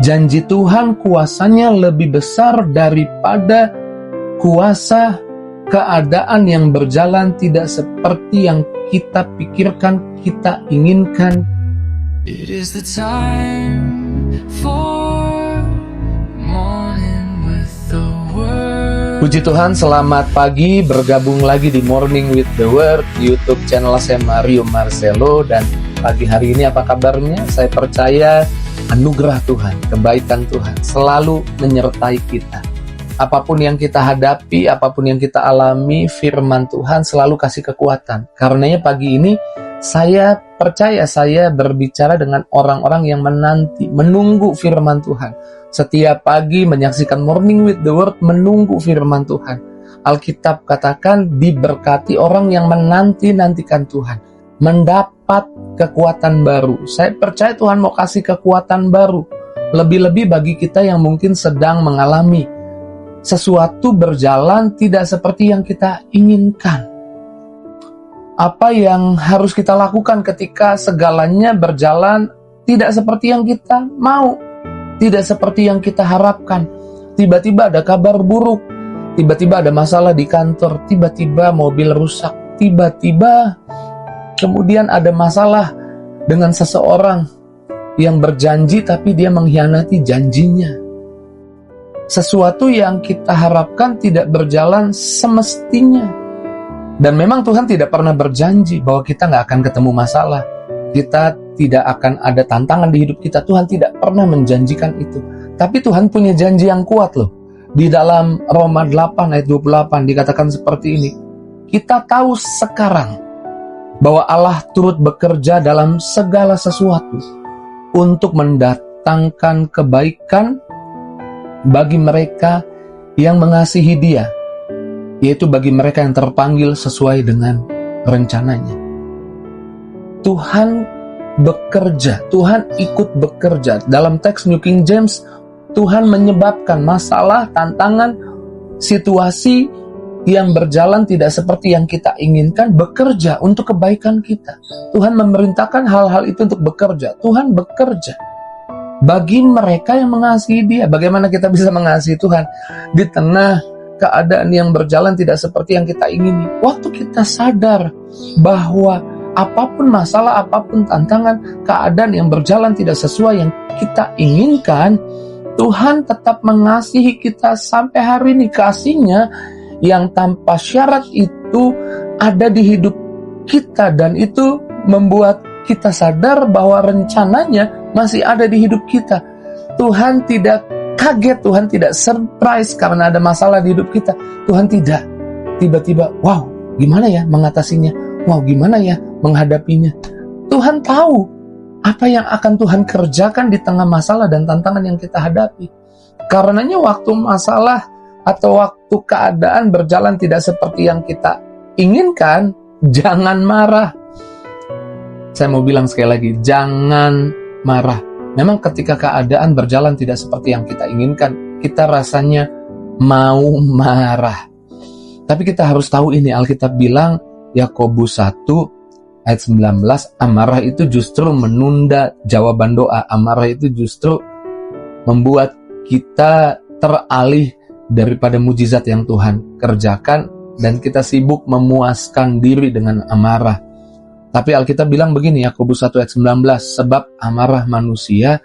Janji Tuhan kuasanya lebih besar daripada kuasa keadaan yang berjalan tidak seperti yang kita pikirkan, kita inginkan. It is the time for morning with the word. Puji Tuhan, selamat pagi, bergabung lagi di Morning with the Word, YouTube channel saya Mario Marcelo. Dan pagi hari ini apa kabarnya? Saya percaya anugerah Tuhan, kebaikan Tuhan selalu menyertai kita. Apapun yang kita hadapi, apapun yang kita alami, firman Tuhan selalu kasih kekuatan. Karenanya pagi ini saya percaya saya berbicara dengan orang-orang yang menunggu firman Tuhan. Setiap pagi menyaksikan Morning with the Word, menunggu firman Tuhan. Alkitab katakan diberkati orang yang menanti-nantikan Tuhan, mendapat kekuatan baru. Saya percaya Tuhan mau kasih kekuatan baru. Lebih-lebih bagi kita yang mungkin sedang mengalami sesuatu berjalan tidak seperti yang kita inginkan. Apa yang harus kita lakukan ketika segalanya berjalan tidak seperti yang kita mau, tidak seperti yang kita harapkan? Tiba-tiba ada kabar buruk, tiba-tiba ada masalah di kantor, tiba-tiba mobil rusak, tiba-tiba kemudian ada masalah dengan seseorang yang berjanji tapi dia mengkhianati janjinya. Sesuatu yang kita harapkan tidak berjalan semestinya. Dan memang Tuhan tidak pernah berjanji bahwa kita nggak akan ketemu masalah, kita tidak akan ada tantangan di hidup kita. Tuhan tidak pernah menjanjikan itu. Tapi Tuhan punya janji yang kuat loh. Di dalam Roma 8 ayat 28 dikatakan seperti ini. Kita tahu sekarang bahwa Allah turut bekerja dalam segala sesuatu untuk mendatangkan kebaikan bagi mereka yang mengasihi Dia, yaitu bagi mereka yang terpanggil sesuai dengan rencananya. Tuhan bekerja, Tuhan ikut bekerja. Dalam teks New King James, Tuhan menyebabkan masalah, tantangan, situasi yang berjalan tidak seperti yang kita inginkan, bekerja untuk kebaikan kita. Tuhan memerintahkan hal-hal itu untuk bekerja. Tuhan bekerja bagi mereka yang mengasihi Dia. Bagaimana kita bisa mengasihi Tuhan di tengah keadaan yang berjalan tidak seperti yang kita ingini? Waktu kita sadar bahwa apapun masalah, apapun tantangan, keadaan yang berjalan tidak sesuai yang kita inginkan, Tuhan tetap mengasihi kita sampai hari ini. Kasih-Nya yang tanpa syarat itu ada di hidup kita, dan itu membuat kita sadar bahwa rencananya masih ada di hidup kita. Tuhan tidak kaget, Tuhan tidak surprise karena ada masalah di hidup kita. Tuhan tidak tiba-tiba, wow, gimana ya mengatasinya? Wow, gimana ya menghadapinya? Tuhan tahu apa yang akan Tuhan kerjakan di tengah masalah dan tantangan yang kita hadapi. Karenanya waktu masalah atau waktu keadaan berjalan tidak seperti yang kita inginkan, jangan marah. Saya mau bilang sekali lagi, jangan marah. Memang ketika keadaan berjalan tidak seperti yang kita inginkan, kita rasanya mau marah. Tapi kita harus tahu ini, Alkitab bilang, Yakobus 1 ayat 19, amarah itu justru menunda jawaban doa. Amarah itu justru membuat kita teralih daripada mujizat yang Tuhan kerjakan, dan kita sibuk memuaskan diri dengan amarah. Tapi Alkitab bilang begini, Yakobus 1 ayat 19, sebab amarah manusia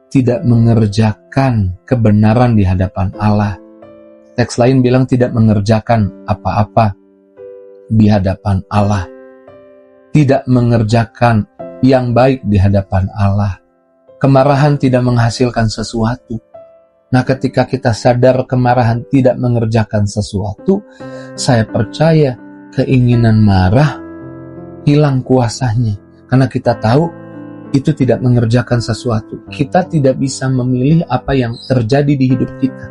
tidak mengerjakan kebenaran di hadapan Allah. Teks lain bilang tidak mengerjakan apa-apa di hadapan Allah. Tidak mengerjakan yang baik di hadapan Allah. Kemarahan tidak menghasilkan sesuatu. Nah, ketika kita sadar kemarahan tidak mengerjakan sesuatu, saya percaya keinginan marah hilang kuasanya. Karena kita tahu itu tidak mengerjakan sesuatu. Kita tidak bisa memilih apa yang terjadi di hidup kita.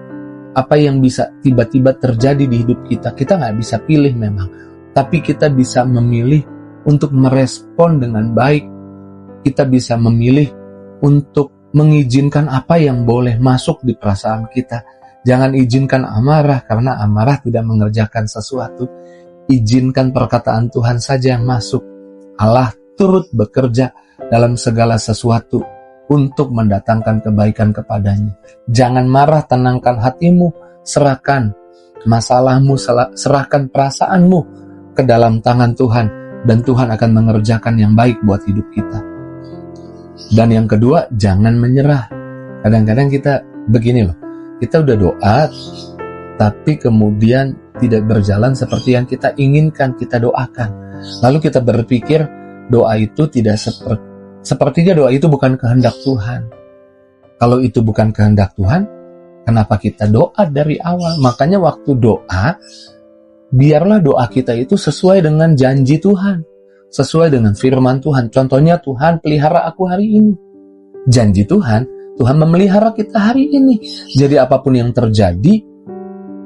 Apa yang bisa tiba-tiba terjadi di hidup kita. Kita nggak bisa pilih memang. Tapi kita bisa memilih untuk merespon dengan baik. Kita bisa memilih untuk mengizinkan apa yang boleh masuk di perasaan kita. Jangan izinkan amarah, karena amarah tidak mengerjakan sesuatu. Izinkan perkataan Tuhan saja yang masuk. Allah turut bekerja dalam segala sesuatu untuk mendatangkan kebaikan kepadanya. Jangan marah, tenangkan hatimu, serahkan masalahmu, serahkan perasaanmu ke dalam tangan Tuhan, dan Tuhan akan mengerjakan yang baik buat hidup kita. Dan yang kedua, jangan menyerah. Kadang-kadang kita begini loh, kita udah doa, tapi kemudian tidak berjalan seperti yang kita inginkan, kita doakan. Lalu kita berpikir doa itu tidak sepertinya doa itu bukan kehendak Tuhan. Kalau itu bukan kehendak Tuhan, kenapa kita doa dari awal? Makanya waktu doa, biarlah doa kita itu sesuai dengan janji Tuhan, sesuai dengan firman Tuhan. Contohnya, Tuhan pelihara aku hari ini. Janji Tuhan, Tuhan memelihara kita hari ini. Jadi apapun yang terjadi,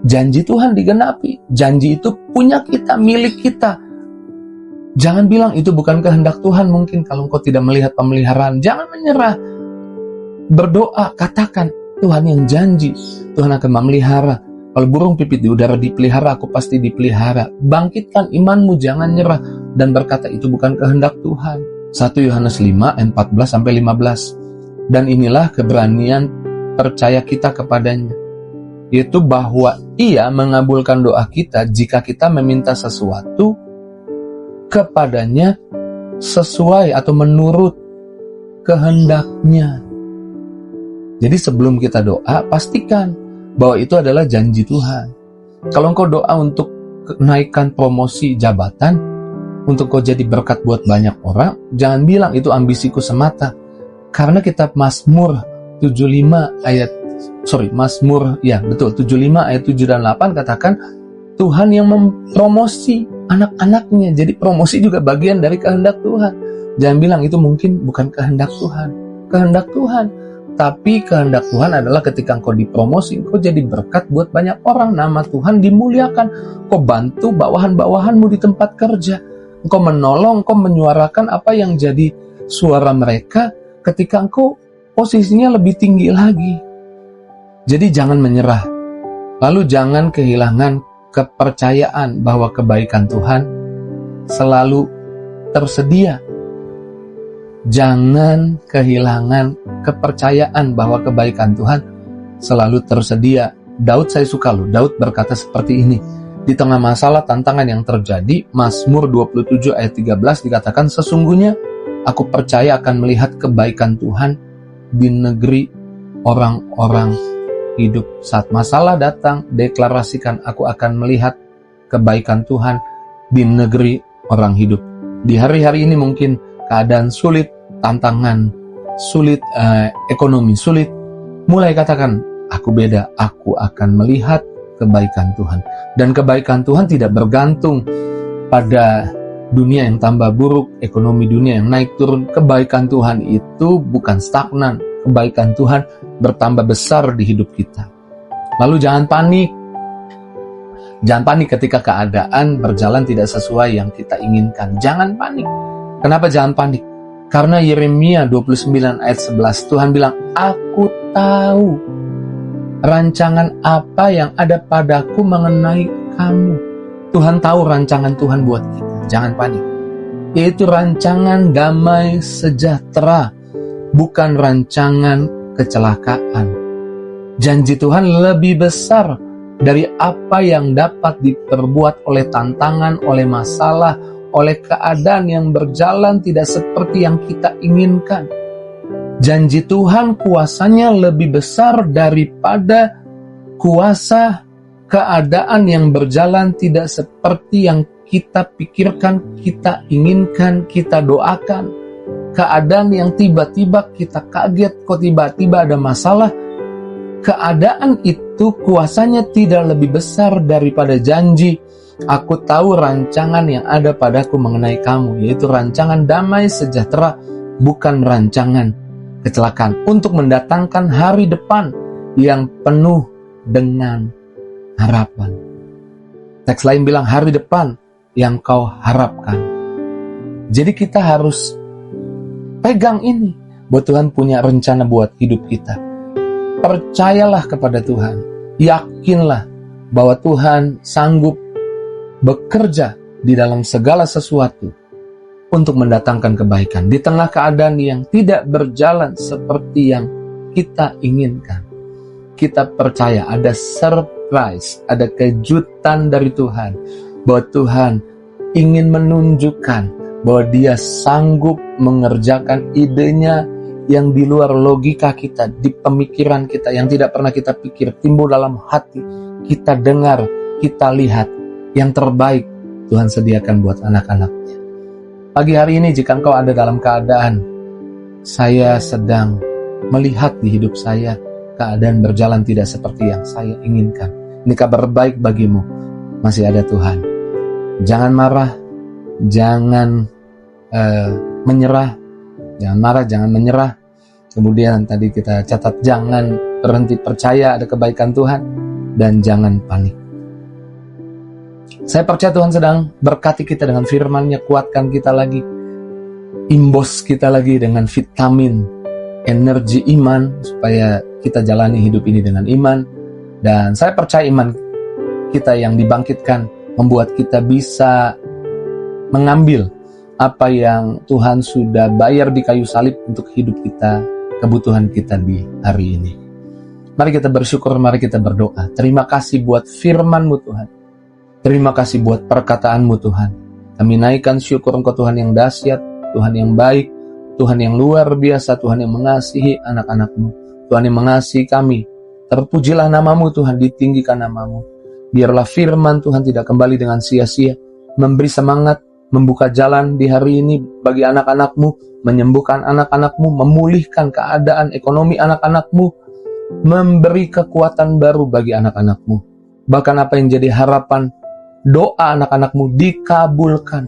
janji Tuhan digenapi. Janji itu punya kita, milik kita. Jangan bilang itu bukan kehendak Tuhan mungkin kalau engkau tidak melihat pemeliharaan. Jangan menyerah. Berdoa, katakan, Tuhan yang janji, Tuhan akan memelihara. Kalau burung pipit di udara dipelihara, aku pasti dipelihara. Bangkitkan imanmu, jangan nyerah. Dan berkata itu bukan kehendak Tuhan. 1 Yohanes 5 ayat 14-15. Dan inilah keberanian percaya kita kepadanya, yaitu bahwa Ia mengabulkan doa kita jika kita meminta sesuatu kepadanya sesuai atau menurut kehendaknya. Jadi sebelum kita doa, pastikan bahwa itu adalah janji Tuhan. Kalau engkau doa untuk naikkan promosi jabatan, untuk kau jadi berkat buat banyak orang, jangan bilang itu ambisiku semata. Karena kitab Mazmur 75 ayat 75 ayat 7 dan 8 katakan, Tuhan yang mempromosi anak-anaknya. Jadi promosi juga bagian dari kehendak Tuhan. Jangan bilang itu mungkin bukan kehendak Tuhan. Kehendak Tuhan. Tapi kehendak Tuhan adalah ketika engkau dipromosi, engkau jadi berkat buat banyak orang. Nama Tuhan dimuliakan. Engkau bantu bawahan-bawahanmu di tempat kerja. Engkau menolong, engkau menyuarakan apa yang jadi suara mereka ketika engkau posisinya lebih tinggi lagi. Jadi jangan menyerah. Lalu jangan kehilangan kepercayaan bahwa kebaikan Tuhan selalu tersedia. Jangan kehilangan kepercayaan bahwa kebaikan Tuhan selalu tersedia. Daud, saya suka loh, Daud berkata seperti ini. Di tengah masalah tantangan yang terjadi, Mazmur 27 ayat 13 dikatakan, sesungguhnya aku percaya akan melihat kebaikan Tuhan di negeri orang-orang hidup. Saat masalah datang, deklarasikan, aku akan melihat kebaikan Tuhan di negeri orang hidup. Di hari-hari ini mungkin keadaan sulit, tantangan sulit, ekonomi sulit. Mulai katakan, aku beda, aku akan melihat kebaikan Tuhan. Dan kebaikan Tuhan tidak bergantung pada dunia yang tambah buruk, ekonomi dunia yang naik turun. Kebaikan Tuhan itu bukan stagnan. Kebaikan Tuhan bertambah besar di hidup kita. Lalu jangan panik. Jangan panik ketika keadaan berjalan tidak sesuai yang kita inginkan. Jangan panik. Kenapa jangan panik? Karena Yeremia 29 ayat 11, Tuhan bilang, aku tahu rancangan apa yang ada padaku mengenai kamu. Tuhan tahu rancangan Tuhan buat kita. Jangan panik. Yaitu rancangan damai sejahtera, bukan rancangan kecelakaan. Janji Tuhan lebih besar dari apa yang dapat diperbuat oleh tantangan, oleh masalah, oleh keadaan yang berjalan tidak seperti yang kita inginkan. Janji Tuhan kuasanya lebih besar daripada kuasa keadaan yang berjalan tidak seperti yang kita pikirkan, kita inginkan, kita doakan. Keadaan yang tiba-tiba kita kaget, kok tiba-tiba ada masalah. Keadaan itu kuasanya tidak lebih besar daripada janji. Aku tahu rancangan yang ada padaku mengenai kamu, yaitu rancangan damai sejahtera, bukan rancangan kecelakaan, untuk mendatangkan hari depan yang penuh dengan harapan. Teks lain bilang hari depan yang kau harapkan. Jadi kita harus pegang ini, bahwa Tuhan punya rencana buat hidup kita. Percayalah kepada Tuhan. Yakinlah bahwa Tuhan sanggup bekerja di dalam segala sesuatu untuk mendatangkan kebaikan. Di tengah keadaan yang tidak berjalan seperti yang kita inginkan, kita percaya ada surprise, ada kejutan dari Tuhan, bahwa Tuhan ingin menunjukkan bahwa Dia sanggup mengerjakan idenya yang di luar logika kita, di pemikiran kita, yang tidak pernah kita pikir, timbul dalam hati, kita dengar, kita lihat. Yang terbaik Tuhan sediakan buat anak-anaknya. Pagi hari ini jika engkau ada dalam keadaan saya sedang melihat di hidup saya keadaan berjalan tidak seperti yang saya inginkan, ini kabar baik bagimu, masih ada Tuhan. Jangan marah, jangan menyerah, jangan marah, jangan menyerah. Kemudian tadi kita catat, jangan berhenti percaya ada kebaikan Tuhan, dan jangan panik. Saya percaya Tuhan sedang berkati kita dengan firman-Nya, kuatkan kita lagi, imbos kita lagi dengan vitamin, energi iman, supaya kita jalani hidup ini dengan iman. Dan saya percaya iman kita yang dibangkitkan membuat kita bisa mengambil apa yang Tuhan sudah bayar di kayu salib untuk hidup kita, kebutuhan kita di hari ini. Mari kita bersyukur, mari kita berdoa. Terima kasih buat firman-Mu Tuhan. Terima kasih buat perkataan-Mu Tuhan. Kami naikkan syukur Engkau Tuhan yang dahsyat, Tuhan yang baik, Tuhan yang luar biasa, Tuhan yang mengasihi anak-anak-Mu, Tuhan yang mengasihi kami. Terpujilah nama-Mu Tuhan, ditinggikan nama-Mu. Biarlah firman Tuhan tidak kembali dengan sia-sia, memberi semangat, membuka jalan di hari ini bagi anak-anak-Mu, menyembuhkan anak-anak-Mu, memulihkan keadaan ekonomi anak-anak-Mu, memberi kekuatan baru bagi anak-anak-Mu. Bahkan apa yang jadi harapan doa anak-anak-Mu dikabulkan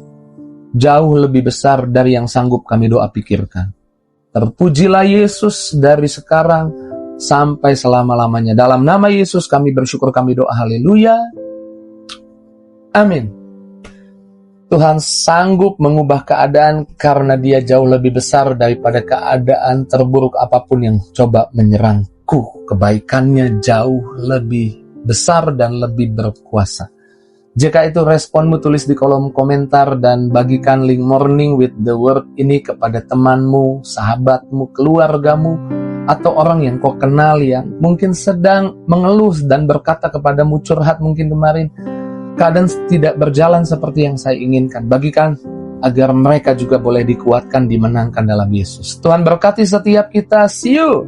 jauh lebih besar dari yang sanggup kami doa pikirkan. Terpujilah Yesus dari sekarang sampai selama-lamanya. Dalam nama Yesus kami bersyukur, kami doa, haleluya, amin. Tuhan sanggup mengubah keadaan karena Dia jauh lebih besar daripada keadaan terburuk apapun yang coba menyerangku. Kebaikannya jauh lebih besar dan lebih berkuasa. Jika itu responmu, tulis di kolom komentar dan bagikan link Morning with the Word ini kepada temanmu, sahabatmu, keluargamu, atau orang yang kau kenal yang mungkin sedang mengeluh dan berkata kepadamu, curhat mungkin kemarin, keadaan tidak berjalan seperti yang saya inginkan. Bagikan agar mereka juga boleh dikuatkan, dimenangkan dalam Yesus. Tuhan berkati setiap kita. See you!